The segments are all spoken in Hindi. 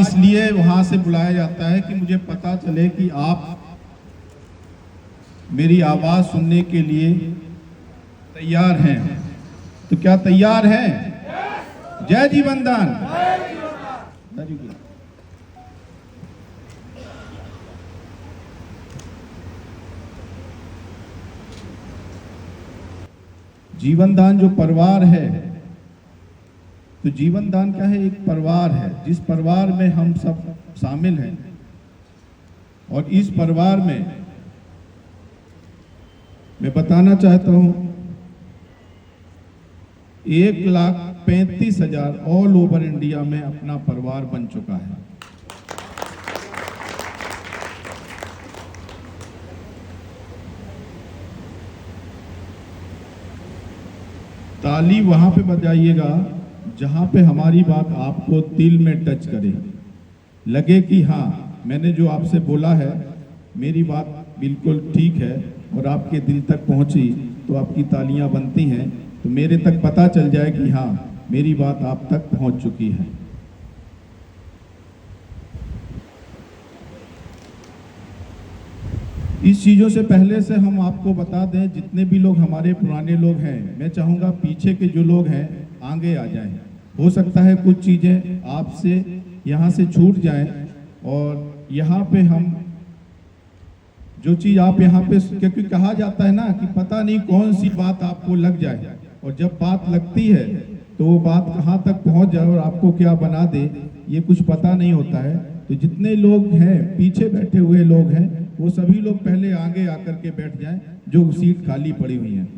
इसलिए वहां से बुलाया जाता है कि मुझे पता चले कि आप मेरी आवाज सुनने के लिए तैयार हैं। तो क्या तैयार हैं? जय जीवन दान। Very good. जीवन दान जो परिवार है, तो जीवन दान क्या है? एक परिवार है जिस परिवार में हम सब शामिल हैं। और इस परिवार में मैं बताना चाहता हूं 1,35,000 ऑल ओवर इंडिया में अपना परिवार बन चुका है। ताली वहां पे बजाइएगा जहां पे हमारी बात आपको दिल में टच करे, लगे कि हाँ, मैंने जो आपसे बोला है मेरी बात बिल्कुल ठीक है और आपके दिल तक पहुंची, तो आपकी तालियां बनती हैं, तो मेरे तक पता चल जाए कि हाँ, मेरी बात आप तक पहुंच चुकी है। इस चीज़ों से पहले से हम आपको बता दें, जितने भी लोग हमारे पुराने लोग हैं, मैं चाहूँगा पीछे के जो लोग हैं आगे आ जाएं। हो सकता है कुछ चीज़ें आपसे यहाँ से छूट जाएं और यहाँ पे हम जो चीज़ आप यहाँ पे, क्योंकि कहा जाता है ना कि पता नहीं कौन सी बात आपको लग जाए, और जब बात लगती है तो वो बात कहाँ तक पहुँच जाए और आपको क्या बना दे, ये कुछ पता नहीं होता है। तो जितने लोग हैं, पीछे बैठे हुए लोग हैं, वो सभी लोग पहले आगे आकर के बैठ जाएं जो सीट खाली पड़ी हुई है।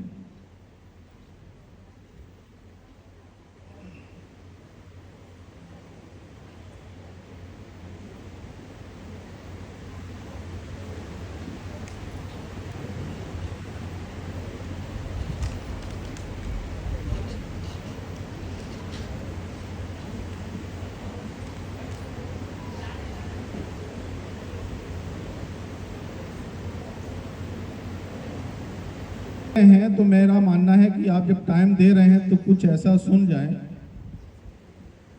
हैं तो मेरा मानना है कि आप जब टाइम दे रहे हैं तो कुछ ऐसा सुन जाएं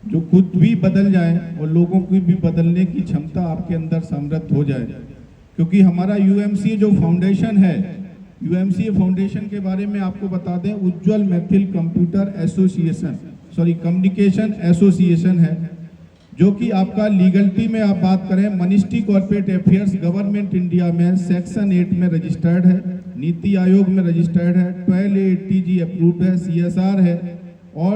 जो खुद भी बदल जाए और लोगों की भी बदलने की क्षमता आपके अंदर समृद्ध हो जाए। क्योंकि हमारा यूएमसीए जो फाउंडेशन है, यूएमसीए फाउंडेशन के बारे में आपको बता दें, Ujjwal Maithil computer association, communication association है, जो कि आपका लीगलिटी में आप बात करें, ministry corporate affairs government India में सेक्शन 8 में रजिस्टर्ड है, नीति आयोग में रजिस्टर्ड है, 1280G अप्रूव्ड है, CSR है, और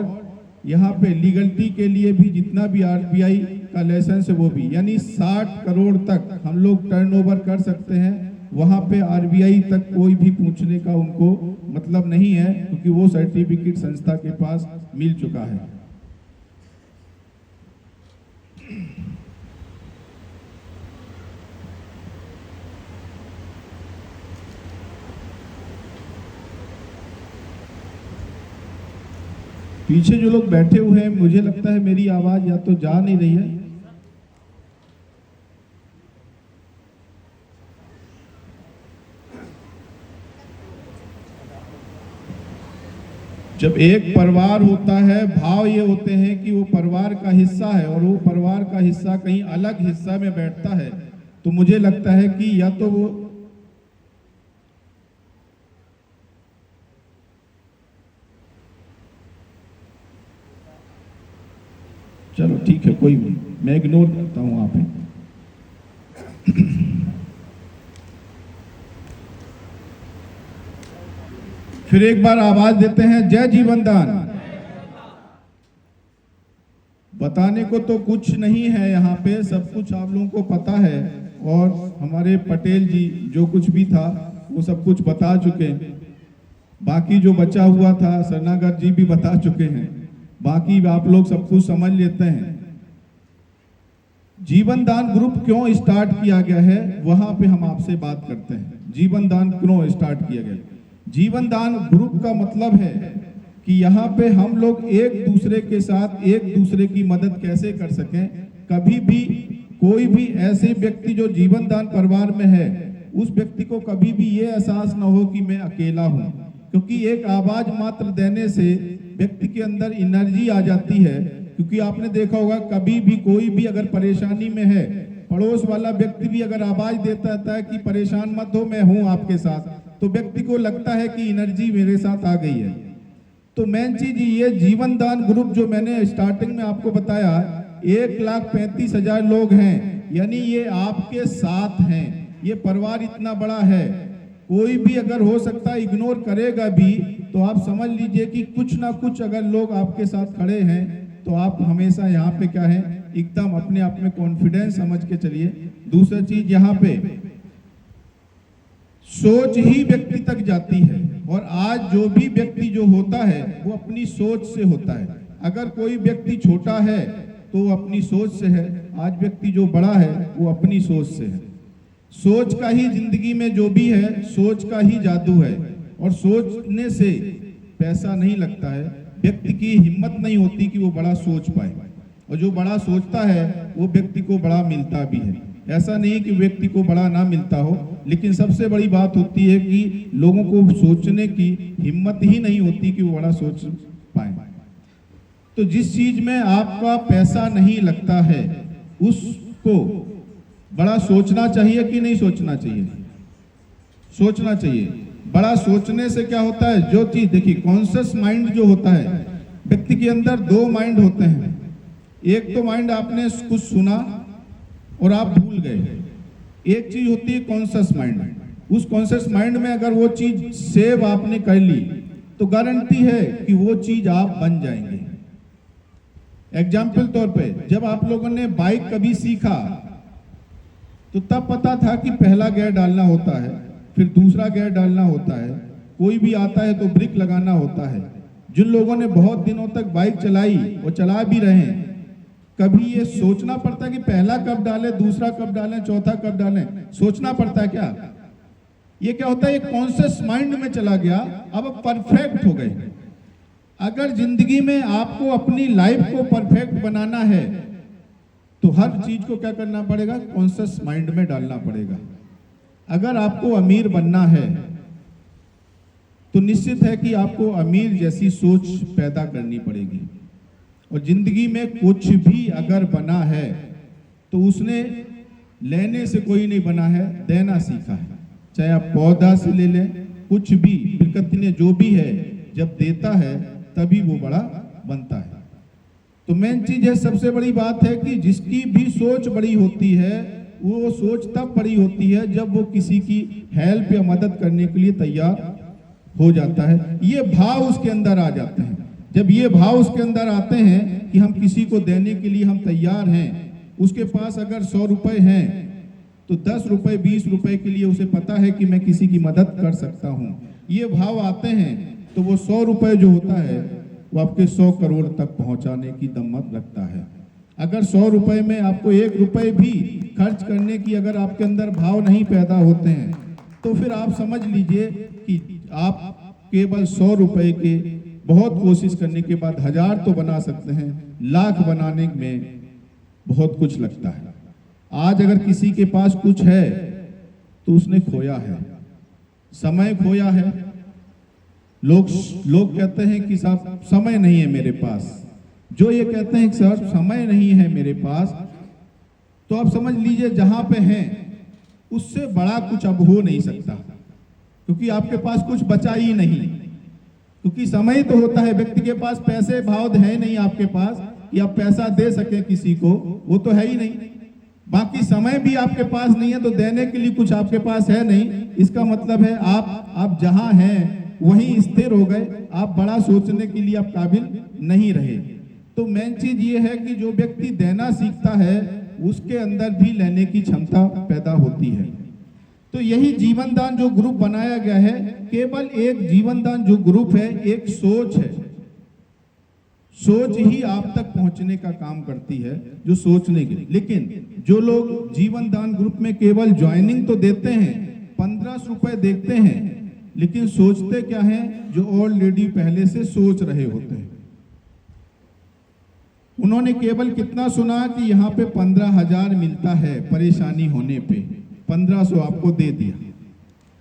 यहाँ पे लीगलिटी के लिए भी जितना भी RBI का लाइसेंस है वो भी, यानी 60 करोड़ तक हम लोग टर्नओवर कर सकते हैं। वहाँ पे RBI तक कोई भी पूछने का उनको मतलब नहीं है, क्योंकि वो सर्टिफिकेट संस्था के पास मिल चुका है। पीछे जो लोग बैठे हुए हैं, मुझे लगता है मेरी आवाज या तो जा नहीं रही है। जब एक परिवार होता है, भाव ये होते हैं कि वो परिवार का हिस्सा है और वो परिवार का हिस्सा कहीं अलग हिस्सा में बैठता है, तो मुझे लगता है कि या तो वो चलो ठीक है, कोई नहीं, मैं इग्नोर करता हूं वहां पे। फिर एक बार आवाज देते हैं, जय जीवन दान। बताने को तो कुछ नहीं है यहाँ पे, सब कुछ आप लोगों को पता है, और हमारे पटेल जी जो कुछ भी था वो सब कुछ बता चुके हैं। बाकी जो बचा हुआ था सरनागर जी भी बता चुके हैं, बाकी आप लोग सब कुछ समझ लेते हैं। जीवन दान ग्रुप क्यों स्टार्ट किया गया है, वहां पे हम आपसे बात करते हैं। जीवन दान क्यों स्टार्ट किया गया? जीवन दान ग्रुप का मतलब है कि यहाँ पे हम लोग एक दूसरे के साथ एक दूसरे की मदद कैसे कर सकें। कभी भी कोई भी ऐसे व्यक्ति जो जीवन दान परिवार में है, उस व्यक्ति को कभी भी ये एहसास ना हो कि मैं अकेला हूँ, क्योंकि एक आवाज मात्र देने से व्यक्ति के अंदर एनर्जी आ जाती है क्योंकि आपने देखा होगा कभी भी कोई भी अगर परेशानी में है, पड़ोस वाला व्यक्ति भी अगर आवाज देता है कि परेशान मत हो, मैं हूं आपके साथ, तो व्यक्ति को लगता है कि एनर्जी मेरे साथ आ गई है। तो मेन चीज ये जीवन दान ग्रुप जो मैंने स्टार्टिंग में आपको बताया, 1,35,000 लोग हैं, यानी ये आपके साथ हैं। ये परिवार इतना बड़ा है, कोई भी अगर हो सकता है इग्नोर करेगा भी, तो आप समझ लीजिए कि कुछ ना कुछ अगर लोग आपके साथ खड़े हैं, तो आप हमेशा यहाँ पे क्या है, एकदम अपने आप में कॉन्फिडेंस समझ के चलिए। दूसरा चीज यहाँ पे सोच ही व्यक्ति तक जाती है, और आज जो भी व्यक्ति जो होता है वो अपनी सोच से होता है। अगर कोई व्यक्ति छोटा है तो वो अपनी सोच से है, आज व्यक्ति जो बड़ा है वो अपनी सोच से है। सोच का ही जिंदगी में जो भी है, सोच का ही जादू है, और सोचने से पैसा नहीं लगता है। व्यक्ति की हिम्मत नहीं होती कि वो बड़ा सोच पाए, और जो बड़ा सोचता है वो व्यक्ति को बड़ा मिलता भी है। ऐसा नहीं कि व्यक्ति को बड़ा ना मिलता हो, लेकिन सबसे बड़ी बात होती है कि लोगों को सोचने की हिम्मत ही नहीं होती कि वो बड़ा सोच पाए। तो जिस चीज में आपका पैसा नहीं लगता है उसको बड़ा सोचना चाहिए कि नहीं सोचना चाहिए? सोचना चाहिए। बड़ा सोचने से क्या होता है, जो चीज देखिए, कॉन्शियस माइंड जो होता है, व्यक्ति के अंदर दो माइंड होते हैं। एक तो माइंड आपने कुछ सुना और आप भूल गए, एक चीज होती है कॉन्शियस माइंड। उस कॉन्शियस माइंड में अगर वो चीज सेव आपने कर ली तो गारंटी है कि वो चीज आप बन जाएंगे। एग्जाम्पल तौर पे, जब आप लोगों ने बाइक कभी सीखा तो तब पता था कि पहला गियर डालना होता है, फिर दूसरा गियर डालना होता है, कोई भी आता है तो ब्रेक लगाना होता है। जिन लोगों ने बहुत दिनों तक बाइक चलाई और चला भी रहे हैं, कभी ये सोचना पड़ता है कि पहला कब डालें, दूसरा कब डालें, चौथा कब डालें? सोचना पड़ता है क्या? ये क्या होता है, एक कॉन्शियस माइंड में चला गया, अब परफेक्ट हो गए। अगर जिंदगी में आपको अपनी लाइफ को परफेक्ट बनाना है तो हर चीज को क्या करना पड़ेगा, कॉन्शियस माइंड में डालना पड़ेगा। अगर आपको अमीर बनना है तो निश्चित है कि आपको अमीर जैसी सोच पैदा करनी पड़ेगी। और जिंदगी में कुछ भी अगर बना है तो उसने लेने से कोई नहीं बना है, देना सीखा है। चाहे आप पौधा से ले लें, कुछ भी प्रकृति ने जो भी है जब देता है तभी वो बड़ा बनता है। तो मेन चीज है, सबसे बड़ी बात है कि जिसकी भी सोच बड़ी होती है वो सोच तब बड़ी होती है जब वो किसी की हेल्प या मदद करने के लिए तैयार हो जाता है। ये भाव उसके अंदर आ जाते हैं। जब ये भाव उसके अंदर आते हैं कि हम किसी को देने के लिए हम तैयार हैं, उसके पास अगर 100 रुपए हैं तो 10 रुपए 20 रुपए के लिए उसे पता है कि मैं किसी की मदद कर सकता हूं, ये भाव आते हैं तो वो 100 रुपए जो होता है वो आपके 100 करोड़ तक पहुंचाने की दम्मत रखता है। अगर 100 रुपए में आपको 1 रुपए भी खर्च करने की अगर आपके अंदर भाव नहीं पैदा होते हैं तो फिर आप समझ लीजिए कि आप केवल 100 रुपए के बहुत कोशिश करने के बाद 1000 तो बना सकते हैं, लाख बनाने में बहुत कुछ लगता है। आज अगर किसी के पास कुछ है तो उसने खोया है, समय खोया है। लोग कहते हैं कि साहब समय नहीं है मेरे पास। जो ये कहते हैं कि सर समय नहीं है मेरे पास, तो आप समझ लीजिए जहां पे हैं उससे बड़ा कुछ अब हो नहीं सकता, क्योंकि आपके पास कुछ बचा ही नहीं। क्योंकि समय तो होता है, व्यक्ति के पास पैसे भाव है नहीं आपके पास कि आप पैसा दे सके किसी को, वो तो है ही नहीं। बाकी समय भी आपके पास नहीं है तो देने के लिए कुछ आपके पास है नहीं। इसका मतलब है आप जहां हैं वहीं स्थिर हो गए, आप बड़ा सोचने के लिए आप काबिल नहीं रहे। तो मेन चीज ये है कि जो व्यक्ति देना सीखता है उसके अंदर भी लेने की क्षमता पैदा होती है। तो यही जीवन दान जो ग्रुप बनाया गया है, केवल एक जीवन दान जो ग्रुप है, एक सोच है। सोच ही आप तक पहुंचने का काम करती है, जो सोचने के। लेकिन जो लोग जीवन दान ग्रुप में केवल ज्वाइनिंग तो देते हैं, 1500 रुपए देते हैं, लेकिन सोचते क्या हैं, जो ऑलरेडी पहले से सोच रहे होते हैं। उन्होंने केवल कितना सुना कि यहाँ पे 15,000 मिलता है परेशानी होने पे, 1500 आपको दे दिया।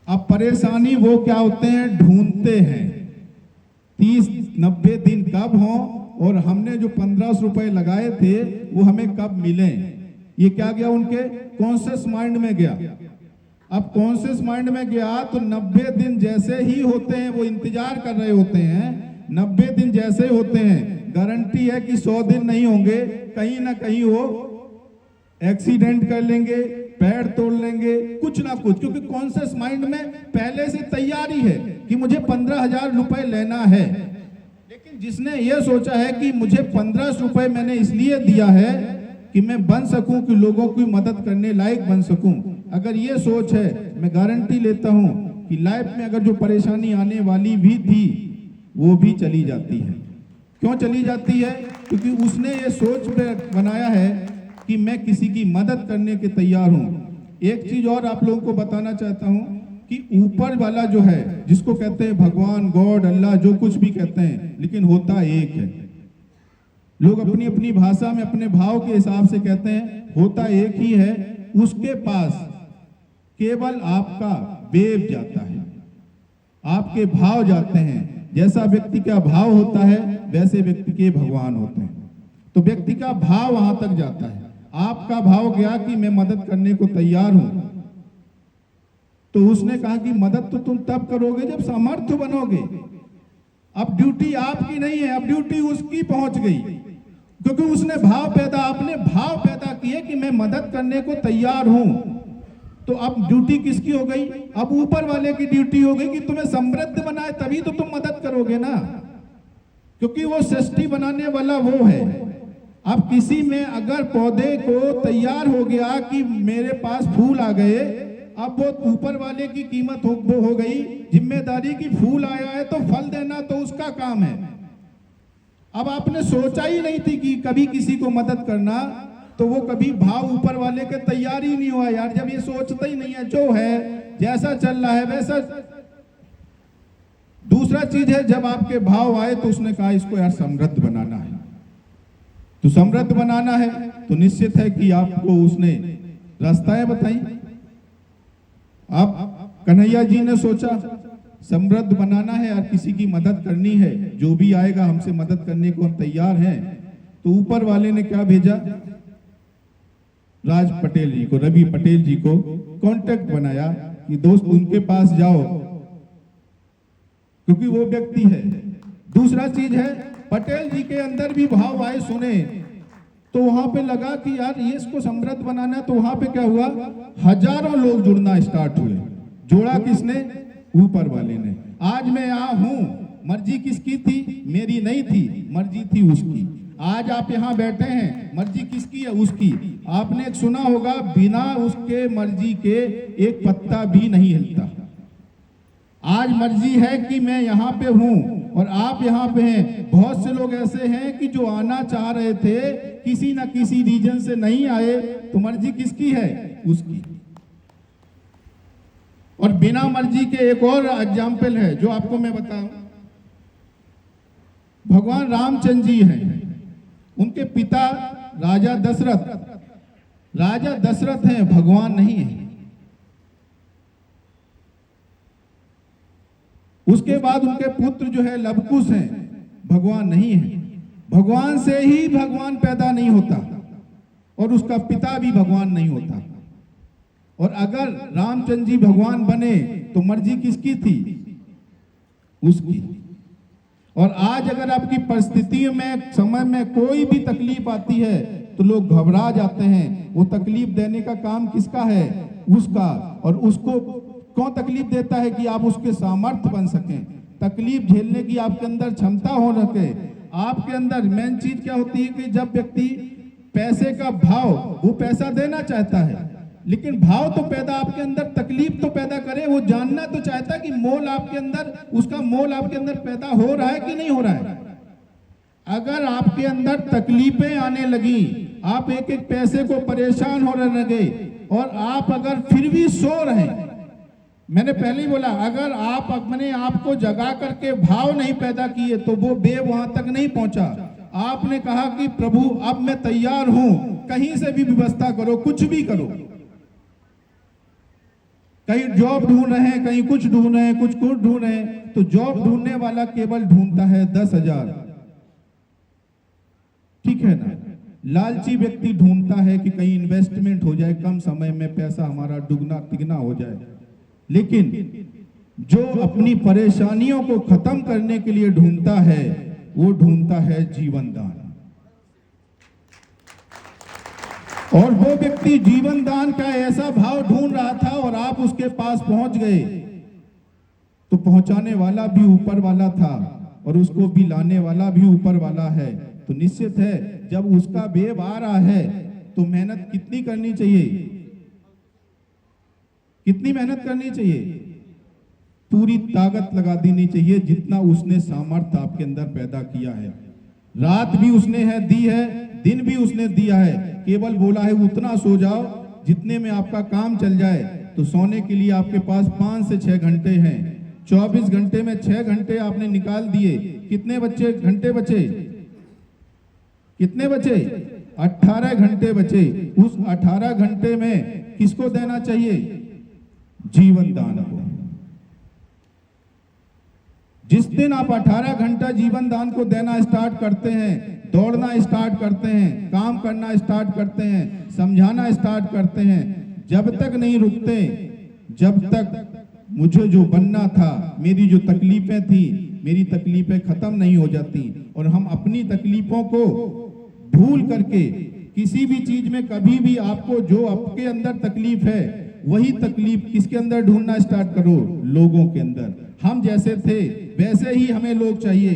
अब परेशानी वो क्या होते हैं, ढूंढते हैं 30-90 दिन कब हो और हमने जो 1500 रुपए लगाए थे वो हमें कब मिले। ये क्या गया उनके कॉन्शियस माइंड में गया। अब कॉन्शियस माइंड में गया तो 90 दिन जैसे ही होते हैं, वो इंतजार कर रहे होते हैं, 90 दिन जैसे होते हैं, गारंटी है कि 100 दिन नहीं होंगे, कहीं ना कहीं वो एक्सीडेंट कर लेंगे, पैर तोड़ लेंगे, कुछ ना कुछ, क्योंकि कॉन्शियस माइंड में पहले से तैयारी है कि मुझे 15,000 रुपए लेना है। लेकिन जिसने ये सोचा है कि मुझे 1500 रुपए मैंने इसलिए दिया है कि मैं बन सकूं, कि लोगों की मदद करने लायक बन सकूं, अगर ये सोच है, मैं गारंटी लेता हूं कि लाइफ में अगर जो परेशानी आने वाली भी थी वो भी चली जाती है। क्यों चली जाती है? क्योंकि उसने ये सोच बनाया है कि मैं किसी की मदद करने के तैयार हूं। एक चीज और आप लोगों को बताना चाहता हूं कि ऊपर वाला जो है, जिसको कहते हैं भगवान, गॉड, अल्लाह, जो कुछ भी कहते हैं, लेकिन होता एक है। लोग अपनी अपनी भाषा में अपने भाव के हिसाब से कहते हैं, होता एक ही है। उसके पास केवल आपका वेव जाता है, आपके भाव जाते हैं। जैसा व्यक्ति का भाव होता है वैसे व्यक्ति के भगवान होते हैं। तो व्यक्ति का भाव वहां तक जाता है। आपका भाव गया कि मैं मदद करने को तैयार हूं, तो उसने कहा कि मदद तो तुम तब करोगे जब समर्थ बनोगे। अब ड्यूटी आपकी नहीं है, अब ड्यूटी उसकी पहुंच गई, क्योंकि उसने भाव पैदा, आपने भाव पैदा किए कि मैं मदद करने को तैयार हूं। तो अब ड्यूटी किसकी हो गई? अब ऊपर वाले की ड्यूटी हो गई कि तुम्हें समृद्ध बनाए, तभी तो तुम मदद करोगे ना, क्योंकि वो सृष्टि बनाने वाला वो है। अब किसी में अगर पौधे को तैयार हो गया कि मेरे पास फूल आ गए, अब वो ऊपर वाले की कीमत हो गई, जिम्मेदारी की फूल आया है तो फल देना तो उसका काम है। अब आपने सोचा ही नहीं थी कि कभी किसी को मदद करना, तो वो कभी भाव ऊपर वाले के तैयार ही नहीं हुआ यार। जब ये सोचता ही नहीं है, जो है जैसा चल रहा है वैसा। दूसरा चीज है, जब आपके भाव आए तो उसने कहा इसको यार समृद्ध बनाना है। तो समृद्ध बनाना है तो निश्चित है कि आपको उसने रास्ताएं बताई। आप कन्हैया जी ने सोचा समृद्ध बनाना है और किसी की मदद करनी है, जो भी आएगा हमसे मदद करने को हम तैयार हैं। तो ऊपर वाले ने क्या भेजा? राज पटेल जी को, रवि पटेल जी को कांटेक्ट बनाया कि दोस्त उनके पास जाओ, क्योंकि वो व्यक्ति है। दूसरा चीज है, पटेल जी के अंदर भी भाव आए, सुने, तो वहां पे लगा कि यार ये इसको समृद्ध बनाना है। तो वहां पे क्या हुआ? हजारों लोग जुड़ना स्टार्ट हुए। जोड़ा किसने? ऊपर वाले ने। आज मैं यहाँ हूं, मर्जी किसकी थी? मेरी नहीं थी, मर्जी थी उसकी। आज आप यहाँ बैठे हैं, मर्जी किसकी है? उसकी। आपने एक सुना होगा, बिना उसके मर्जी के एक पत्ता भी नहीं हिलता। आज मर्जी है कि मैं यहाँ पे हूं और आप यहाँ पे हैं। बहुत से लोग ऐसे हैं कि जो आना चाह रहे थे, किसी ना किसी रीजन से नहीं आए, तो मर्जी किसकी है? उसकी। और बिना मर्जी के एक और एग्जाम्पल है जो आपको मैं बताऊं। भगवान रामचंद्र जी हैं, उनके पिता राजा दशरथ हैं, भगवान नहीं है। उसके बाद उनके पुत्र जो है लवकुश हैं, भगवान नहीं है। भगवान से ही भगवान पैदा नहीं होता और उसका पिता भी भगवान नहीं होता। और अगर रामचंद्र जी भगवान बने तो मर्जी किसकी थी? उसकी। और आज अगर आपकी परिस्थितियों में, समय में कोई भी तकलीफ आती है तो लोग घबरा जाते हैं। वो तकलीफ देने का काम किसका है? उसका। और उसको क्यों तकलीफ देता है? कि आप उसके सामर्थ्य बन सकें, तकलीफ झेलने की आपके अंदर क्षमता हो सके। आपके अंदर मेन चीज क्या होती है कि जब व्यक्ति पैसे का भाव, वो पैसा देना चाहता है, लेकिन भाव तो पैदा आपके अंदर, तकलीफ तो पैदा करे। वो जानना तो चाहता है कि मोल आपके अंदर, उसका मोल आपके अंदर पैदा हो रहा है कि नहीं हो रहा है। अगर आपके अंदर तकलीफें आने लगी, आप एक एक पैसे को परेशान होने लगे, और आप अगर फिर भी सो रहे, मैंने पहले ही बोला, अगर आप अपने आप को जगा करके भाव नहीं पैदा किए तो वो वेव वहां तक नहीं पहुंचा। आपने कहा कि प्रभु अब मैं तैयार हूं, कहीं से भी व्यवस्था करो, कुछ भी करो। कहीं जॉब ढूंढ रहे हैं, कहीं कुछ ढूंढ रहे हैं, कुछ ढूंढ रहे हैं, तो जॉब ढूंढने वाला केवल ढूंढता है 10,000, ठीक है ना। लालची व्यक्ति ढूंढता है कि कहीं इन्वेस्टमेंट हो जाए, कम समय में पैसा हमारा दुगना तिगना हो जाए, लेकिन जो अपनी परेशानियों को खत्म करने के लिए ढूंढता है वो ढूंढता है जीवन दान। और वो व्यक्ति जीवन दान का ऐसा भाव ढूंढ रहा था और आप उसके पास पहुंच गए, तो पहुंचाने वाला भी ऊपर वाला था और उसको भी लाने वाला भी ऊपर वाला है। तो निश्चित है जब उसका वेव आ रहा है तो मेहनत कितनी करनी चाहिए, कितनी मेहनत करनी चाहिए, पूरी ताकत लगा देनी चाहिए जितना उसने सामर्थ्य आपके अंदर पैदा किया है। रात भी उसने दी है, दिन भी उसने दिया है, केवल बोला है उतना सो जाओ जितने में आपका काम चल जाए। तो सोने के लिए आपके पास 5 से 6 घंटे हैं, 24 घंटे में 6 घंटे आपने निकाल दिए, कितने घंटे बचे, कितने बचे, 18 घंटे बचे। उस 18 घंटे में किसको देना चाहिए, जीवन दान को। जिस दिन आप 18 घंटा जीवन दान को देना स्टार्ट करते हैं, दौड़ना स्टार्ट करते हैं, काम करना स्टार्ट करते हैं, समझाना स्टार्ट करते हैं, जब तक नहीं रुकते, जब तक मुझे जो बनना था, मेरी जो तकलीफें थी, मेरी तकलीफें खत्म नहीं हो जाती। और हम अपनी तकलीफों को भूल करके किसी भी चीज में कभी भी आपको जो आपके अंदर तकलीफ है वही तकलीफ किसके अंदर ढूंढना स्टार्ट करो, लोगों के अंदर। हम जैसे थे वैसे ही हमें लोग चाहिए,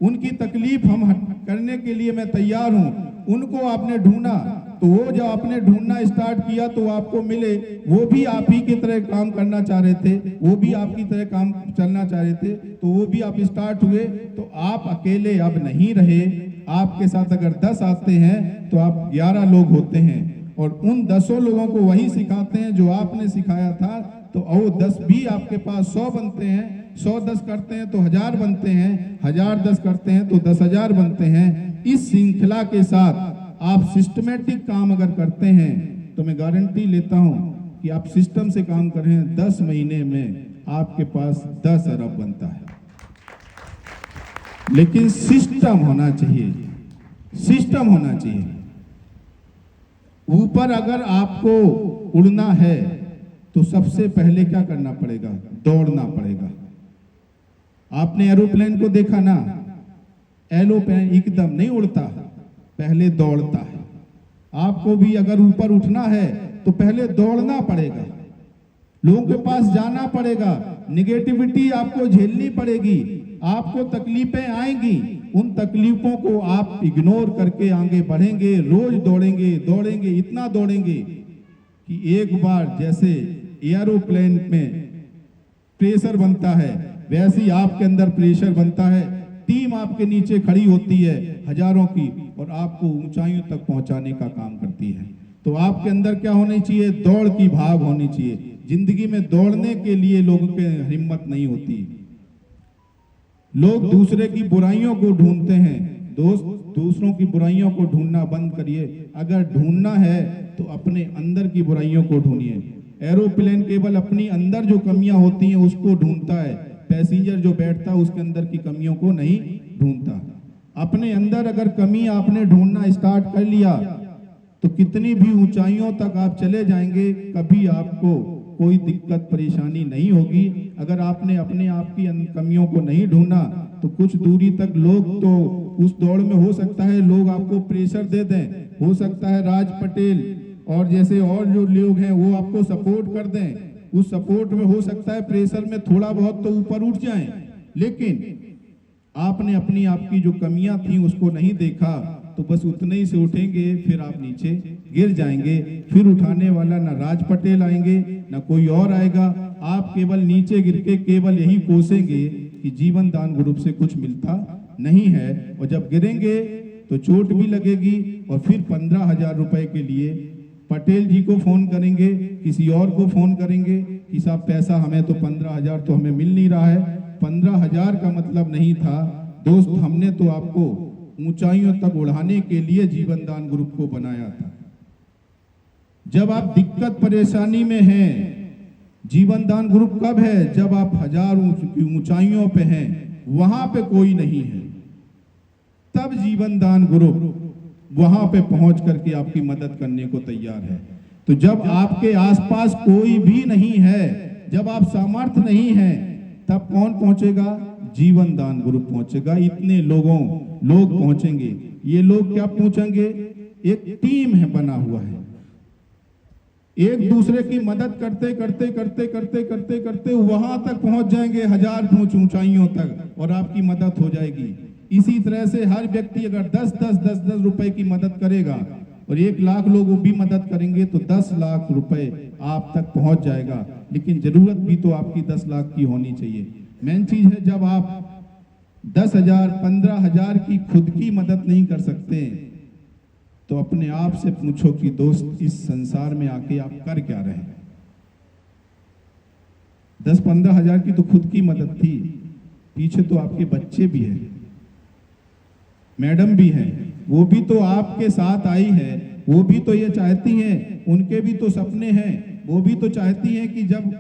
उनकी तकलीफ हम करने के लिए मैं तैयार हूं। उनको आपने ढूंढा तो वो जब आपने ढूंढना स्टार्ट किया तो आपको मिले, वो भी आप ही की तरह काम करना चाह रहे थे, वो भी आपकी तरह काम चलना चाह रहे थे, तो वो भी आप स्टार्ट हुए। तो आप अकेले अब नहीं रहे, आपके साथ अगर 10 आते हैं तो आप 11 लोग होते हैं और उन 10 लोगों को वही सिखाते हैं जो आपने सिखाया था। तो वो 10 भी आपके पास 100 बनते हैं, 100 10 करते हैं तो 1000 बनते हैं, 1000 10 करते हैं तो 10,000 बनते हैं। इस श्रृंखला के साथ आप सिस्टमेटिक काम अगर करते हैं तो मैं गारंटी लेता हूं कि आप सिस्टम से काम कर रहे हैं, 10 महीने में आपके पास 10 अरब बनता है। लेकिन सिस्टम होना चाहिए, सिस्टम होना चाहिए। ऊपर अगर आपको उड़ना है तो सबसे पहले क्या करना पड़ेगा, दौड़ना पड़ेगा। आपने एरोप्लेन को देखा ना, एरोप्लेन एकदम नहीं उड़ता, पहले दौड़ता है। आपको भी अगर ऊपर उठना है तो पहले दौड़ना पड़ेगा, लोगों के पास जाना पड़ेगा, निगेटिविटी आपको झेलनी पड़ेगी, आपको तकलीफें आएंगी, उन तकलीफों को आप इग्नोर करके आगे बढ़ेंगे। रोज दौड़ेंगे दौड़ेंगे, इतना दौड़ेंगे कि एक बार जैसे एरोप्लेन में प्रेशर बनता है वैसे ही आपके अंदर प्रेशर बनता है। टीम आपके नीचे खड़ी होती है हजारों की और आपको ऊंचाइयों तक पहुंचाने का काम करती है। तो आपके अंदर क्या होनी चाहिए, दौड़ की भाव होनी चाहिए। जिंदगी में दौड़ने के लिए लोगों के हिम्मत नहीं होती, लोग दूसरे की बुराइयों को ढूंढते हैं। दोस्त, दूसरों की बुराइयों को ढूंढना बंद करिए। अगर ढूंढना है तो अपने अंदर की बुराइयों को ढूंढिए। एरोप्लेन केवल अपनी अंदर जो कमियां होती हैं उसको ढूंढता है, पैसेंजर जो बैठता है उसके अंदर की कमियों को नहीं ढूंढता। अपने अंदर अगर कमी आपने ढूंढना स्टार्ट कर लिया तो कितनी भी ऊंचाइयों तक आप चले जाएंगे, कभी आपको कोई दिक्कत परेशानी नहीं होगी। अगर आपने अपने आप की कमियों को नहीं ढूंढा तो कुछ दूरी तक लोग तो उस दौड़ में हो सकता है लोग आपको प्रेशर दे दें, हो सकता है राज पटेल और जैसे और जो लोग हैं वो आपको सपोर्ट कर दें। उस सपोर्ट में हो सकता है प्रेशर में थोड़ा बहुत तो ऊपर उठ जाएं, लेकिन आपने अपनी आपकी जो कमियां थी उसको नहीं देखा तो बस उतने ही से उठेंगे, फिर आप नीचे गिर जाएंगे। फिर उठाने वाला ना राज पटेल आएंगे ना कोई और आएगा। आप केवल नीचे गिर के केवल यही कोसेंगे कि जीवन दान ग्रुप से कुछ मिलता नहीं है। और जब गिरेंगे तो चोट भी लगेगी और फिर 15,000 रुपए के लिए पटेल जी को फोन करेंगे, किसी और को फोन करेंगे कि साहब पैसा हमें तो 15,000 तो हमें मिल नहीं रहा है। 15,000 का मतलब नहीं था दोस्त, हमने तो आपको ऊंचाइयों तक उड़ाने के लिए जीवन दान ग्रुप को बनाया था। जब आप दिक्कत परेशानी में हैं, जीवन दान ग्रुप कब है, जब आप 1000 ऊंचाइयों पे हैं, वहां पे कोई नहीं है, तब जीवन दान ग्रुप वहां पे पहुंच करके आपकी मदद करने को तैयार है। तो जब आपके आसपास कोई भी नहीं है, जब आप सामर्थ्य नहीं है, तब कौन पहुंचेगा? जीवन दान ग्रुप पहुंचेगा। इतने लोग पहुंचेंगे। ये लोग क्या पहुंचेंगे? एक टीम है, बना हुआ है, एक दूसरे की मदद करते करते करते करते करते करते वहां तक पहुंच जाएंगे, 1000 फुट ऊंचाइयों तक, और आपकी मदद हो जाएगी। इसी तरह से हर व्यक्ति अगर 10 रुपए की मदद करेगा और 1 लाख लोग भी मदद करेंगे तो 10 लाख रुपए आप तक पहुंच जाएगा। लेकिन जरूरत भी तो आपकी 10 लाख की होनी चाहिए। मेन चीज है, जब आप 10,000 15,000 की खुद की मदद नहीं कर सकते तो अपने आप से पूछो कि दोस्त, इस संसार में आके आप कर क्या रहे हैं? 10-15 हजार की तो खुद की मदद थी, पीछे तो आपके बच्चे भी हैं, मैडम भी हैं, वो भी तो आपके साथ आई है, वो भी तो ये चाहती हैं, उनके भी तो सपने हैं, वो भी तो चाहती हैं कि जब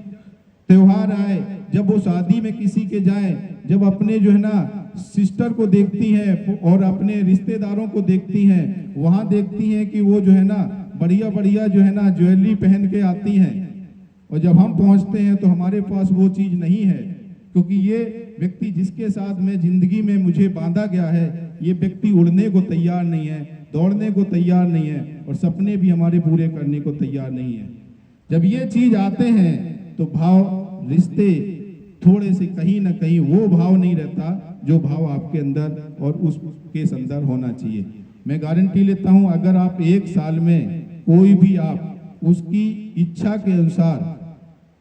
त्योहार आए, जब वो शादी में किसी के जाए, जब अपने जो है ना सिस्टर को देखती हैं और अपने रिश्तेदारों को देखती हैं, वहां देखती हैं कि वो जो है ना बढ़िया बढ़िया जो है ना ज्वेलरी पहन के आती हैं, और जब हम पहुंचते हैं तो हमारे पास वो चीज नहीं है, क्योंकि ये व्यक्ति जिसके साथ में जिंदगी में मुझे बांधा गया है, ये व्यक्ति उड़ने को तैयार नहीं है, दौड़ने को तैयार नहीं है, और सपने भी हमारे पूरे करने को तैयार नहीं है। जब ये चीज आते हैं तो भाव, रिश्ते थोड़े से कहीं ना कहीं वो भाव नहीं रहता जो भाव आपके अंदर और उसके अंदर होना चाहिए। मैं गारंटी लेता हूं, अगर आप 1 साल में कोई भी आप उसकी इच्छा के अनुसार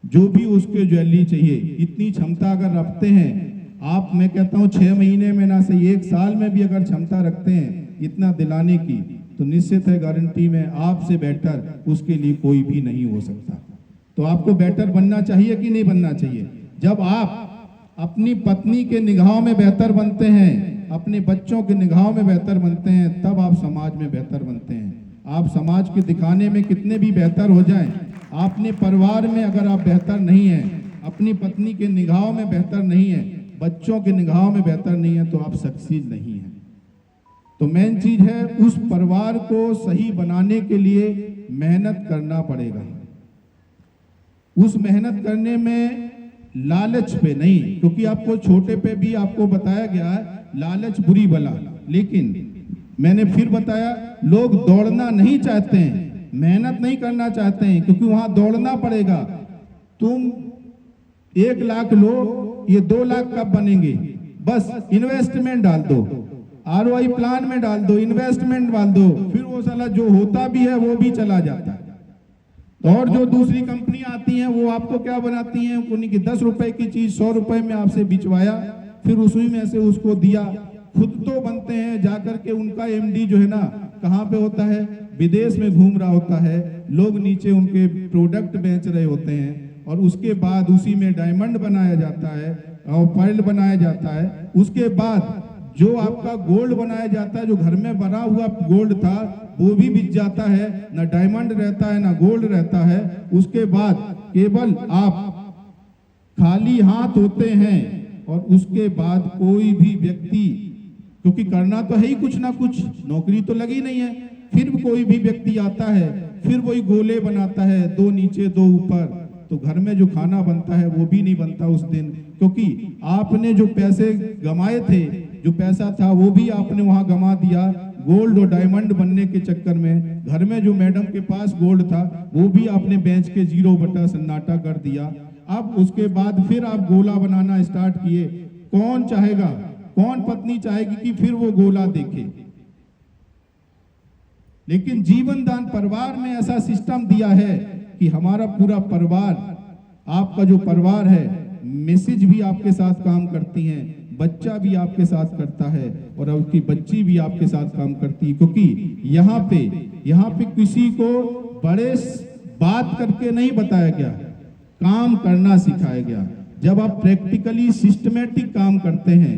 जो भी उसके ज्वेलरी चाहिए, इतनी क्षमता अगर रखते हैं आप, मैं कहता हूं 6 महीने में ना सही 1 साल में भी अगर क्षमता रखते हैं इतना दिलाने की, तो निश्चित है, गारंटी में आपसे बेटर उसके लिए कोई भी नहीं हो सकता। तो आपको बेटर बनना चाहिए कि नहीं बनना चाहिए? जब आप अपनी पत्नी के निगाहों में बेहतर बनते हैं, अपने बच्चों के निगाहों में बेहतर बनते हैं, तब आप समाज में बेहतर बनते हैं। आप समाज के दिखाने में कितने भी बेहतर हो जाएं, अपने परिवार में अगर आप बेहतर नहीं हैं, अपनी पत्नी के निगाहों में बेहतर नहीं है, बच्चों के निगाहों में बेहतर नहीं है, तो आप सक्सीड नहीं है। तो मेन चीज है, उस परिवार को सही बनाने के लिए मेहनत करना पड़ेगा। उस मेहनत करने में लालच पे नहीं, क्योंकि आपको छोटे पे भी आपको बताया गया है लालच बुरी बला, लेकिन मैंने फिर बताया, लोग दौड़ना नहीं चाहते हैं, मेहनत नहीं करना चाहते हैं, क्योंकि वहां दौड़ना पड़ेगा। तुम 1 लाख लो, ये 2 लाख कब बनेंगे? बस इन्वेस्टमेंट डाल दो, ROI प्लान में डाल दो, इन्वेस्टमेंट डाल दो, फिर वो साला जो होता भी है वो भी चला जाता है। और जो दूसरी कंपनी आती हैं वो आपको क्या बनाती हैं, उन्हीं की 10 रुपए की चीज 100 रुपए में आपसे बिचवाया, फिर उसी में से उसको दिया। खुद तो बनते हैं, जाकर के उनका MD जो है ना कहाँ पे होता है? विदेश में घूम रहा होता है, लोग नीचे उनके प्रोडक्ट बेच रहे होते हैं, और उसके बाद उसी में डायमंड बनाया जाता है और पर्ल बनाया जाता है। उसके बाद जो आपका गोल्ड बनाया जाता है, जो घर में बना हुआ गोल्ड था वो भी बिक जाता है, ना डायमंड रहता है ना गोल्ड रहता है। उसके बाद केवल आप खाली हाथ होते हैं, और उसके बाद कोई भी व्यक्ति, क्योंकि करना तो है ही कुछ ना कुछ, नौकरी तो लगी नहीं है, फिर कोई भी व्यक्ति आता है, फिर वही गोले बनाता है, 2 नीचे 2 ऊपर, तो घर में जो खाना बनता है वो भी नहीं बनता उस दिन, क्योंकि आपने जो पैसे गंवाए थे, जो पैसा था वो भी आपने वहां गंवा दिया गोल्ड और डायमंड बनने के चक्कर में। घर में जो मैडम के पास गोल्ड था वो भी आपने बेच के 0 बटा सन्नाटा कर दिया। अब उसके बाद फिर आप गोला बनाना स्टार्ट किए। कौन चाहेगा, कौन पत्नी चाहेगी कि फिर वो गोला देखे? लेकिन जीवन दान परिवार में ऐसा सिस्टम दिया है कि हमारा पूरा परिवार, आपका जो परिवार है, मैसेज भी आपके साथ काम करती हैं, बच्चा भी आपके साथ करता है, और उसकी बच्ची भी आपके साथ काम करती है, क्योंकि यहाँ पे किसी को बड़े बात करके नहीं बताया गया, काम करना सिखाया गया। जब आप प्रैक्टिकली सिस्टमेटिक काम करते हैं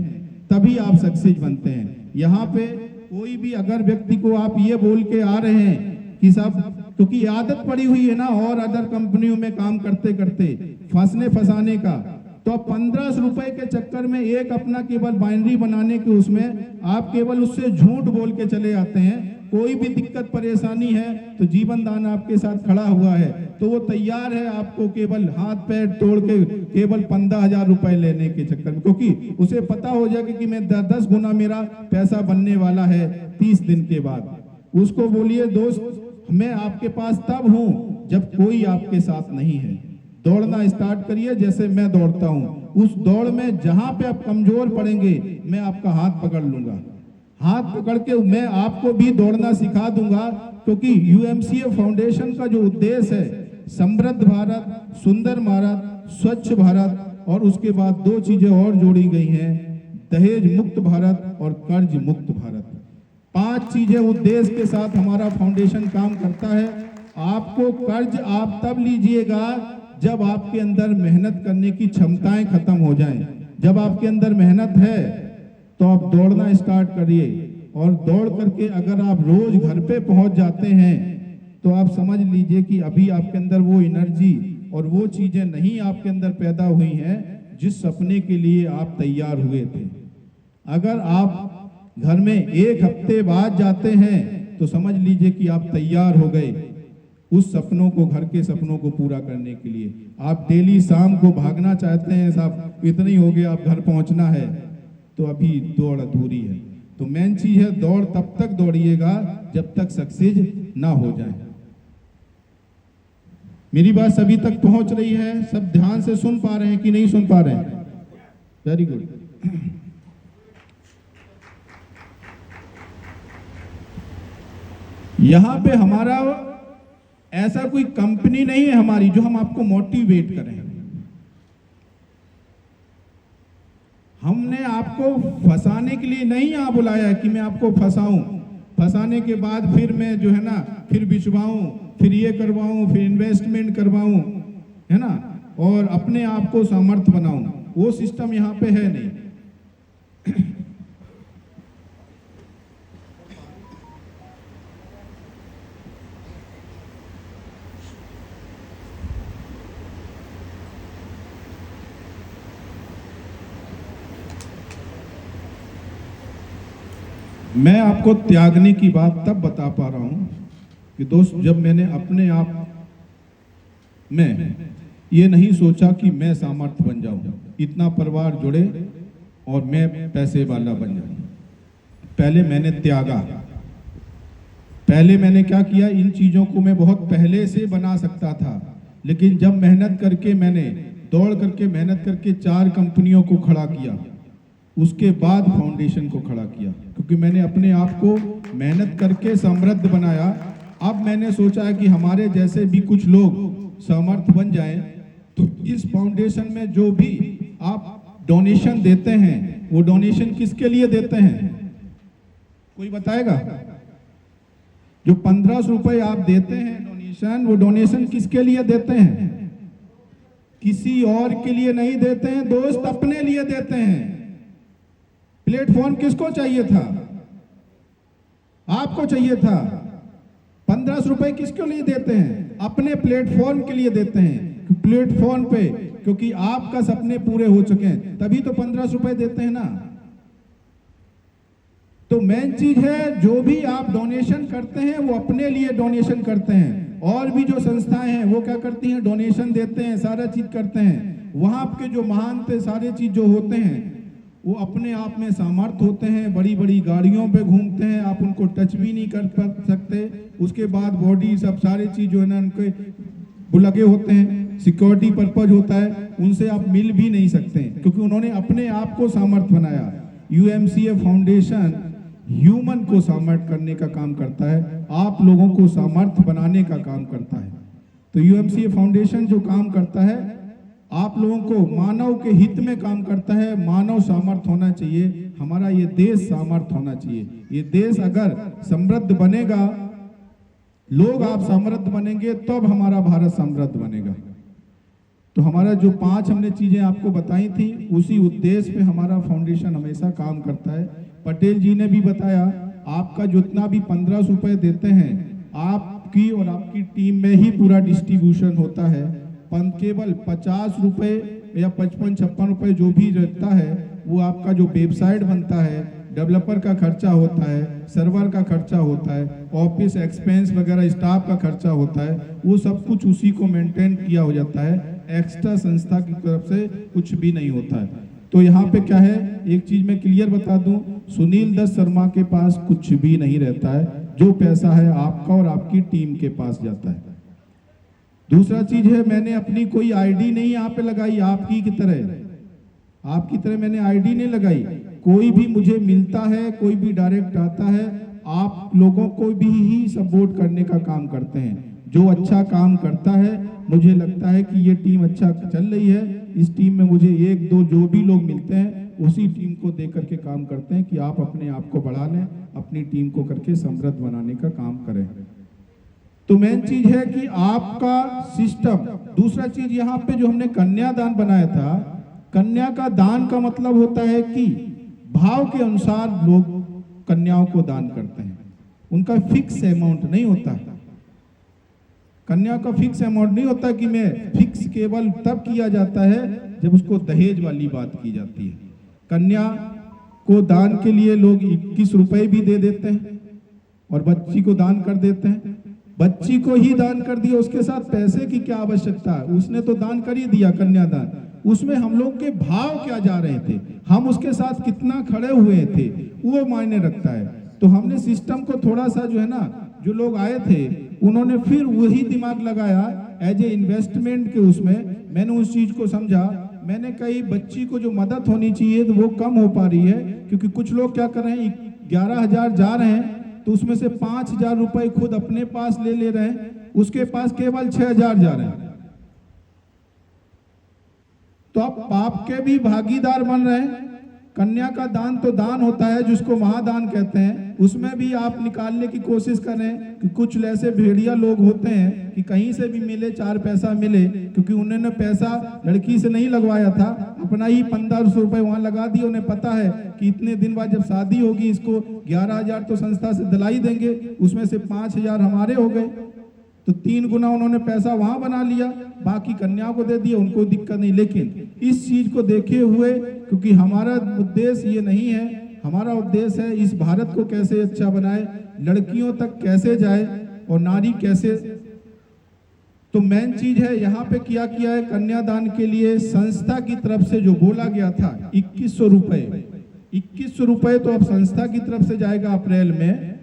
तभी आप सक्सेस बनते हैं। यहाँ पे कोई भी अगर व्यक्ति को आप ये बोल के आ रहे हैं कि साहब, क्योंकि आदत पड़ी हुई है ना, और अदर कंपनियों में काम करते करते फंसने फंसाने का, तो 1500 रुपए के चक्कर में एक अपना केवल बाइनरी बनाने के उसमें आप केवल उससे झूठ बोल के चले आते हैं। कोई भी दिक्कत परेशानी है तो जीवन दान आपके साथ खड़ा हुआ है, तो वो तैयार है आपको केवल हाथ पैर तोड़ के केवल 15,000 रुपए लेने के चक्कर में, क्योंकि उसे पता हो जाएगा कि मैं 10 गुना मेरा पैसा बनने वाला है 30 दिन के बाद। उसको बोलिए दोस्त मैं आपके पास तब हूं जब कोई आपके साथ नहीं है। दौड़ना स्टार्ट करिए जैसे मैं दौड़ता हूं। उस दौड़ में जहां पे आप कमजोर पड़ेंगे मैं आपका हाथ पकड़ लूंगा, हाथ पकड़ के मैं आपको भी दौड़ना सिखा दूंगा, क्योंकि यूएमसीए फाउंडेशन का जो उद्देश्य है समृद्ध भारत, सुंदर भारत, स्वच्छ भारत, और उसके बाद 2 चीजें और जोड़ी गई हैं, दहेज मुक्त भारत और कर्ज मुक्त भारत। 5 चीजें उद्देश्य के साथ हमारा फाउंडेशन काम करता है। आपको कर्ज आप तब लीजिएगा जब आपके अंदर मेहनत करने की क्षमताएं खत्म हो जाएं। जब आपके अंदर मेहनत है तो आप दौड़ना स्टार्ट करिए, और दौड़ करके अगर आप रोज घर पे पहुंच जाते हैं तो आप समझ लीजिए कि अभी आपके अंदर वो एनर्जी और वो चीजें नहीं आपके अंदर पैदा हुई हैं जिस सपने के लिए आप तैयार हुए थे। अगर आप घर में 1 हफ्ते बाद जाते हैं तो समझ लीजिए कि आप तैयार हो गए उस सपनों को, घर के सपनों को पूरा करने के लिए। आप डेली शाम को भागना चाहते हैं, साहब इतना ही हो गया, आप घर पहुंचना है, तो अभी दौड़ अधूरी है। तो मेन चीज है दौड़ तब तक दौड़िएगा जब तक सक्सेस ना हो जाए। मेरी बात सभी तक पहुंच रही है? सब ध्यान से सुन पा रहे हैं कि नहीं सुन पा रहे हैं? Very good. यहां पे हमारा ऐसा कोई कंपनी नहीं है हमारी जो हम आपको मोटिवेट करें। हमने आपको फंसाने के लिए नहीं यहाँ बुलाया है कि मैं आपको फंसाऊं, फंसाने के बाद फिर मैं जो है ना फिर बिछवाऊं, फिर ये करवाऊं, फिर इन्वेस्टमेंट करवाऊं, है ना, और अपने आप को समर्थ बनाऊं। वो सिस्टम यहाँ पे है नहीं। मैं आपको त्यागने की बात तब बता पा रहा हूं कि दोस्त, जब मैंने अपने आप में ये नहीं सोचा कि मैं सामर्थ्य बन जाऊं, इतना परिवार जुड़े और मैं पैसे वाला बन जाऊं। पहले मैंने त्यागा। पहले मैंने क्या किया, इन चीजों को मैं बहुत पहले से बना सकता था, लेकिन जब मेहनत करके मैंने दौड़ करके मेहनत करके 4 कंपनियों को खड़ा किया, उसके बाद फाउंडेशन को खड़ा किया, क्योंकि मैंने अपने आप को मेहनत करके समृद्ध बनाया। अब मैंने सोचा है कि हमारे जैसे भी कुछ लोग समर्थ बन जाएं, तो इस फाउंडेशन में जो भी आप डोनेशन देते हैं वो डोनेशन किसके लिए देते हैं, कोई बताएगा? जो 1500 रुपए आप देते हैं डोनेशन, वो डोनेशन किसके लिए देते हैं? किसी और के लिए नहीं देते हैं दोस्त, अपने लिए देते हैं। प्लेटफॉर्म किसको चाहिए था? आपको चाहिए था। 1500 रुपए किसके लिए देते हैं? अपने प्लेटफॉर्म के लिए देते हैं। प्लेटफॉर्म पे क्योंकि आपका सपने पूरे हो चुके हैं तभी तो 1500 रुपए देते हैं ना। तो मेन चीज है, जो भी आप डोनेशन करते हैं वो अपने लिए डोनेशन करते हैं। और भी जो संस्थाएं हैं वो क्या करती हैं, डोनेशन देते हैं, सारा चीज करते हैं। वहां आपके जो महान थे सारे चीज जो होते हैं वो अपने आप में सामर्थ्य होते हैं, बड़ी बड़ी गाड़ियों पे घूमते हैं, आप उनको टच भी नहीं कर सकते। उसके बाद बॉडी सब सारी चीज जो है ना उनके वो लगे होते हैं, सिक्योरिटी पर्पज होता है, उनसे आप मिल भी नहीं सकते क्योंकि उन्होंने अपने आप को सामर्थ्य बनाया। यूएमसीए फाउंडेशन ह्यूमन को सामर्थ्य करने का काम करता है, आप लोगों को सामर्थ्य बनाने का काम करता है। तो यूएमसीए फाउंडेशन जो काम करता है आप लोगों को मानव के हित में काम करता है। मानव सामर्थ्य होना चाहिए, हमारा ये देश सामर्थ्य होना चाहिए। ये देश अगर समृद्ध बनेगा, लोग आप समृद्ध बनेंगे तब हमारा भारत समृद्ध बनेगा। तो हमारा जो 5 हमने चीजें आपको बताई थी उसी उद्देश्य पे हमारा फाउंडेशन हमेशा काम करता है। पटेल जी ने भी बताया, आपका जितना भी 1500 रुपए देते हैं आपकी और आपकी टीम में ही पूरा डिस्ट्रीब्यूशन होता है। केवल 50 रुपए या 55-56 रुपए जो भी रहता है, वो आपका जो वेबसाइट बनता है, डेवलपर का खर्चा होता है, सर्वर का खर्चा होता है, ऑफिस एक्सपेंस वगैरह स्टाफ का खर्चा होता है, वो सब कुछ उसी को मेंटेन किया हो जाता है। एक्स्ट्रा संस्था की तरफ से कुछ भी नहीं होता है। तो यहाँ पे क्या है, एक चीज मैं क्लियर बता दूं, सुनील दत्त शर्मा के पास कुछ भी नहीं रहता है। जो पैसा है आपका और आपकी टीम के पास जाता है। दूसरा चीज है, मैंने अपनी कोई आईडी नहीं यहाँ पे लगाई, आपकी तरह मैंने आईडी नहीं लगाई। कोई भी मुझे मिलता है, कोई भी डायरेक्ट आता है, आप लोगों को भी ही सपोर्ट करने का काम करते हैं। जो अच्छा काम करता है, मुझे लगता है कि ये टीम अच्छा चल रही है, इस टीम में मुझे 1-2 जो भी लोग मिलते हैं उसी टीम को दे करके काम करते हैं कि आप अपने आप को बढ़ा लें, अपनी टीम को करके समृद्ध बनाने का काम करें। तो मेन चीज है कि आपका सिस्टम। दूसरा चीज यहाँ पे जो हमने कन्यादान बनाया था, कन्या का दान का मतलब होता है कि भाव के अनुसार लोग कन्याओं को दान करते हैं। उनका फिक्स अमाउंट नहीं होता, कन्या का फिक्स अमाउंट नहीं होता कि मैं फिक्स केवल तब किया जाता है जब उसको दहेज वाली बात की जाती है। कन्या को दान के लिए लोग 21 रुपए भी दे देते हैं और बच्ची को दान कर देते हैं। बच्ची को ही दान कर दिया, उसके साथ पैसे की क्या आवश्यकता है, उसने तो दान कर ही दिया कन्यादान। उसमें हम लोग के भाव क्या जा रहे थे, हम उसके साथ कितना खड़े हुए थे, वो मायने रखता है। तो हमने सिस्टम को थोड़ा सा जो है ना, जो लोग आए थे उन्होंने फिर वही दिमाग लगाया एज ए इन्वेस्टमेंट के, उसमें मैंने उस चीज को समझा। मैंने कही बच्ची को जो मदद होनी चाहिए तो वो कम हो पा रही है, क्योंकि कुछ लोग क्या कर रहे हैं, 11,000 जा रहे हैं तो उसमें से 5,000 रुपए खुद अपने पास ले रहे हैं, उसके पास केवल 6,000 जा रहे हैं। तो आप पाप के भी भागीदार बन रहे हैं। कन्या का दान तो दान होता है जिसको महादान कहते हैं, उसमें भी आप निकालने की कोशिश करें कि कुछ ऐसे भेड़िया लोग होते हैं कि कहीं से भी मिले, 4 पैसा मिले, क्योंकि उन्होंने पैसा लड़की से नहीं लगवाया था, अपना ही 1500 रुपए वहां लगा दिए। उन्हें पता है कि इतने दिन बाद जब शादी होगी इसको 11,000 तो संस्था से दिलाई देंगे, उसमें से 5,000 हमारे हो गए, तो 3 गुना उन्होंने पैसा वहां बना लिया, बाकी कन्या को दे दिया, उनको दिक्कत नहीं। लेकिन इस चीज को देखे हुए, क्योंकि हमारा उद्देश्य ये नहीं है, हमारा उद्देश्य है इस भारत को कैसे अच्छा बनाए, लड़कियों तक कैसे जाए और नारी कैसे। तो मेन चीज है यहाँ पे क्या किया है, कन्यादान के लिए संस्था की तरफ से जो बोला गया था 2100 रुपए, 2100 रुपए तो अब संस्था की तरफ से जाएगा। अप्रैल में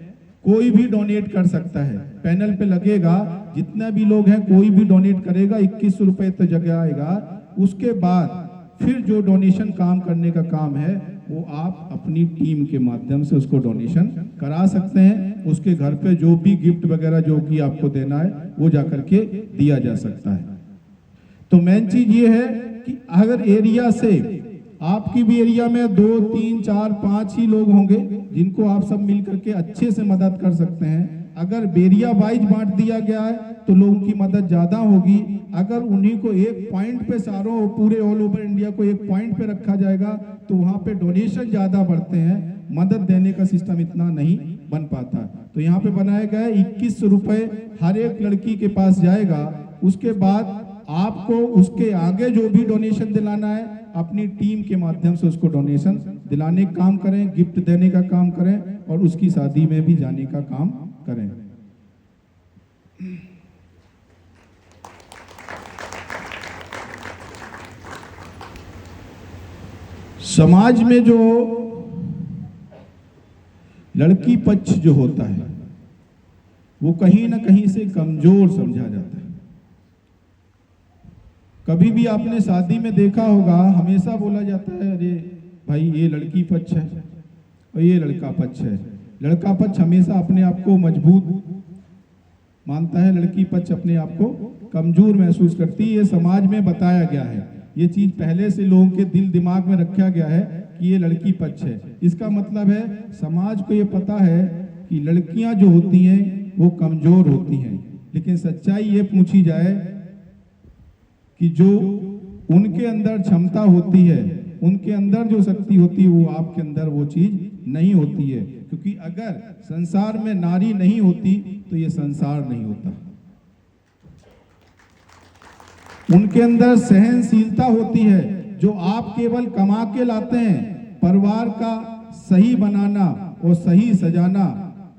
कोई भी डोनेट कर सकता है, पैनल पे लगेगा, जितना भी लोग हैं कोई भी डोनेट करेगा, 2100 रुपए तो जगह आएगा। उसके बाद फिर जो डोनेशन काम करने का काम है वो आप अपनी टीम के माध्यम से उसको डोनेशन करा सकते हैं। उसके घर पे जो भी गिफ्ट वगैरह जो कि आपको देना है वो जाकर के दिया जा सकता है। तो मेन चीज ये है कि अगर एरिया से, आपकी भी एरिया में 2, 3, 4, 5 ही लोग होंगे जिनको आप सब मिल करके अच्छे से मदद कर सकते हैं। अगर बेरिया वाइज बांट दिया गया है तो लोगों की मदद ज्यादा होगी। अगर उन्हीं को एक पॉइंट पे, सारों पूरे ऑल ओवर इंडिया को एक पॉइंट पे रखा जाएगा तो वहां पे डोनेशन ज्यादा बढ़ते हैं, मदद देने का सिस्टम इतना नहीं बन पाता। तो यहाँ पे बनाया गया है 2100 रुपए हर एक लड़की के पास जाएगा। उसके बाद आपको उसके आगे जो भी डोनेशन दिलाना है अपनी टीम के माध्यम से उसको डोनेशन दिलाने का काम करें, गिफ्ट देने का काम करें और उसकी शादी में भी जाने का काम करें। समाज में जो लड़की पक्ष जो होता है वो कहीं ना कहीं से कमजोर समझा जाता है। कभी भी आपने शादी में देखा होगा, हमेशा बोला जाता है अरे भाई ये लड़की पक्ष है और ये लड़का पक्ष है। लड़का पक्ष हमेशा अपने आप को मजबूत मानता है, लड़की पक्ष अपने आप को कमजोर महसूस करती है। ये समाज में बताया गया है, ये चीज पहले से लोगों के दिल दिमाग में रखा गया है कि ये लड़की पक्ष है। इसका मतलब है समाज को ये पता है कि लड़कियां जो होती हैं वो कमजोर होती हैं। लेकिन सच्चाई ये पूछी जाए कि जो उनके अंदर क्षमता होती है, उनके अंदर जो शक्ति होती है, वो आपके अंदर वो चीज नहीं होती है। क्योंकि अगर संसार में नारी नहीं होती तो ये संसार नहीं होता। उनके अंदर सहनशीलता होती है, जो आप केवल कमा के लाते हैं। परिवार का सही बनाना और सही सजाना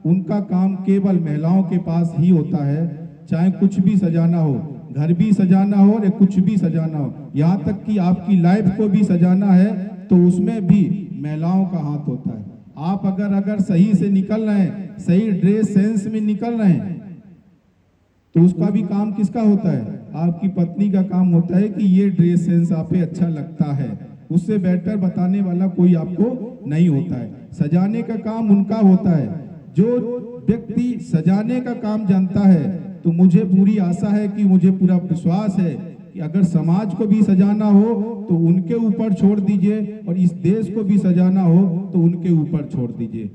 उनका काम केवल महिलाओं के पास ही होता है। चाहे कुछ भी सजाना हो, घर भी सजाना हो या कुछ भी सजाना हो, यहाँ तक कि आपकी लाइफ को भी सजाना है तो उसमें भी महिलाओं का हाथ होता है। आप अगर सही से निकल रहे हैं, सही ड्रेस सेंस में निकल रहे हैं, तो उसका भी काम किसका होता है? आपकी पत्नी का काम होता है कि ये ड्रेस सेंस आप पे अच्छा लगता है। उससे बेटर बताने वाला कोई आपको नहीं होता है। सजाने का काम उनका होता है। जो व्यक्ति सजाने का काम जानता है, तो मुझे पूरी आशा है कि मुझे पूरा विश्वास है कि अगर समाज को भी सजाना हो तो उनके ऊपर छोड़ दीजिए, और इस देश को भी सजाना हो तो उनके ऊपर छोड़ दीजिए।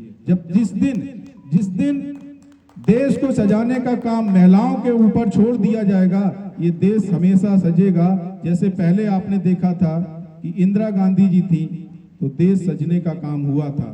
जिस दिन देश को सजाने का काम महिलाओं के ऊपर छोड़ दिया जाएगा, ये देश हमेशा सजेगा। जैसे पहले आपने देखा था कि इंदिरा गांधी जी थी तो देश सजने का काम हुआ था,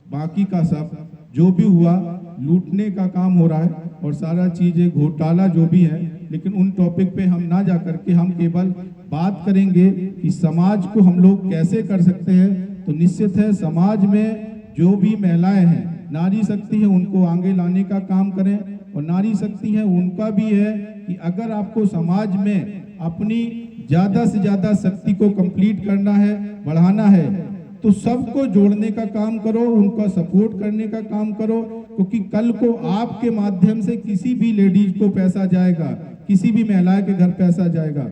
बाकी का सब जो भी हुआ लूटने का काम हो रहा है और सारा चीजें घोटाला जो भी है। लेकिन उन टॉपिक पे हम ना जा करके हम केवल बात करेंगे कि समाज को हम लोग कैसे कर सकते हैं। तो निश्चित है समाज में जो भी महिलाएं हैं, नारी शक्ति है, उनको आगे लाने का काम करें। और नारी शक्ति है उनका भी है कि अगर आपको समाज में अपनी ज्यादा से ज्यादा शक्ति को कंप्लीट करना है, बढ़ाना है, तो सबको जोड़ने का काम करो, उनका सपोर्ट करने का काम करो। क्योंकि कल को आपके माध्यम से किसी भी लेडीज को पैसा जाएगा, किसी भी महिला के घर पैसा जाएगा,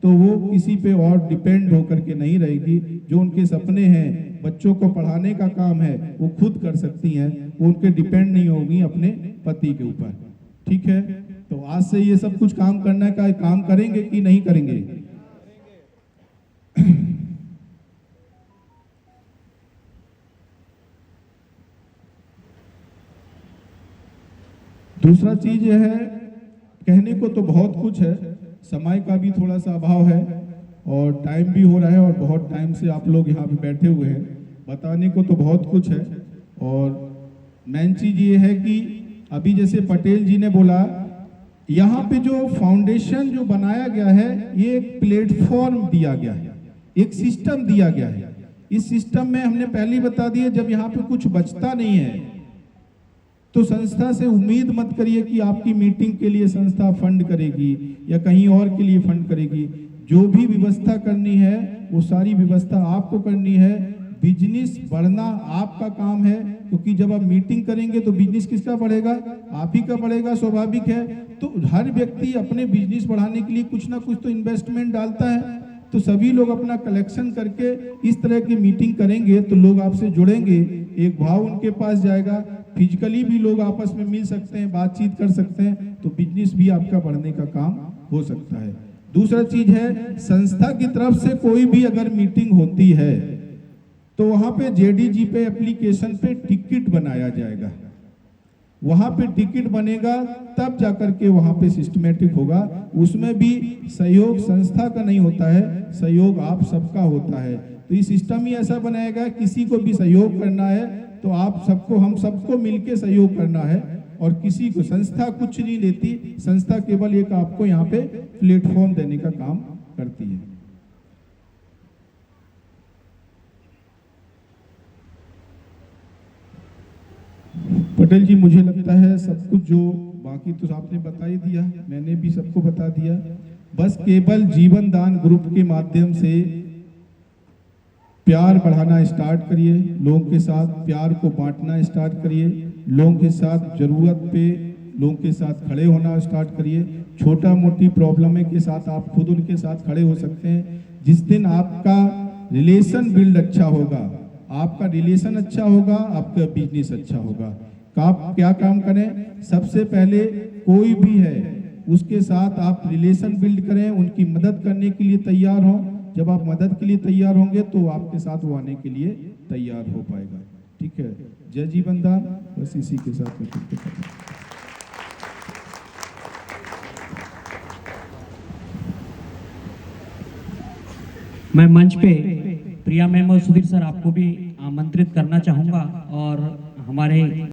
तो वो किसी पे और डिपेंड होकर के नहीं रहेगी। जो उनके सपने हैं, बच्चों को पढ़ाने का काम है, वो खुद कर सकती हैं, वो उनके डिपेंड नहीं होगी अपने पति के ऊपर। ठीक है, तो आज से ये सब कुछ काम करने का काम करेंगे कि नहीं करेंगे? दूसरा चीज यह है, कहने को तो बहुत कुछ है, समय का भी थोड़ा सा अभाव है और टाइम भी हो रहा है और बहुत टाइम से आप लोग यहाँ पे बैठे हुए हैं। बताने को तो बहुत कुछ है और मेन चीज ये है कि अभी जैसे पटेल जी ने बोला, यहाँ पे जो फाउंडेशन जो बनाया गया है, ये एक प्लेटफॉर्म दिया गया है, एक सिस्टम दिया गया है। इस सिस्टम में हमने पहले ही बता दिया, जब यहाँ पे कुछ बचता नहीं है तो संस्था से उम्मीद मत करिए कि आपकी मीटिंग के लिए संस्था फंड करेगी या कहीं और के लिए फंड करेगी। जो भी व्यवस्था करनी है वो सारी व्यवस्था आपको करनी है। बिजनेस बढ़ना आपका काम है, क्योंकि जब आप मीटिंग करेंगे तो बिजनेस किसका बढ़ेगा? आप ही का बढ़ेगा, स्वाभाविक है। तो हर व्यक्ति अपने बिजनेस बढ़ाने के लिए कुछ ना कुछ तो इन्वेस्टमेंट डालता है। तो सभी लोग अपना कलेक्शन करके इस तरह की मीटिंग करेंगे तो लोग आपसे जुड़ेंगे, एक भाव उनके पास जाएगा, फिजिकली भी लोग आपस में मिल सकते हैं, बातचीत कर सकते हैं, तो बिजनेस भी आपका बढ़ने का काम हो सकता है। दूसरा चीज है, संस्था की तरफ से कोई भी अगर मीटिंग होती है तो वहां पे जेडीजी पे एप्लीकेशन पे टिकट बनाया जाएगा। वहां पे टिकट बनेगा तब जाकर के वहां पे सिस्टमेटिक होगा। उसमें भी सहयोग संस्था का नहीं होता है, सहयोग आप सबका होता है। तो ये सिस्टम ही ऐसा बनाएगा, किसी को भी सहयोग करना है तो आप सबको, हम सबको मिलके सहयोग करना है। और किसी को, संस्था कुछ नहीं लेती, संस्था केवल एक आपको यहाँ पे प्लेटफॉर्म देने का काम करती है। पटेल जी, मुझे लगता है सब कुछ जो बाकी तो आपने बता ही दिया, मैंने भी सबको बता दिया। बस केवल जीवन दान ग्रुप के माध्यम से प्यार बढ़ाना स्टार्ट करिए, लोगों के साथ प्यार को बांटना स्टार्ट करिए, लोगों के साथ जरूरत पे लोगों के साथ खड़े होना स्टार्ट करिए। छोटा मोटी प्रॉब्लम के साथ आप खुद उनके साथ खड़े हो सकते हैं। जिस दिन आपका रिलेशन बिल्ड अच्छा होगा, आपका रिलेशन अच्छा होगा, आपका बिजनेस अच्छा होगा। आप क्या काम करें? सबसे पहले कोई भी है उसके साथ आप रिलेशन बिल्ड करें, उनकी मदद करने के लिए तैयार हों। जब आप मदद के लिए तैयार होंगे तो आपके साथ वो आने के लिए तैयार हो पाएगा। ठीक है, जय जीवन दान। बस इसी के साथ मैं शुरू करता हूं। मैं मंच पे प्रिया मैम और सुधीर सर आपको भी आमंत्रित करना चाहूंगा और हमारे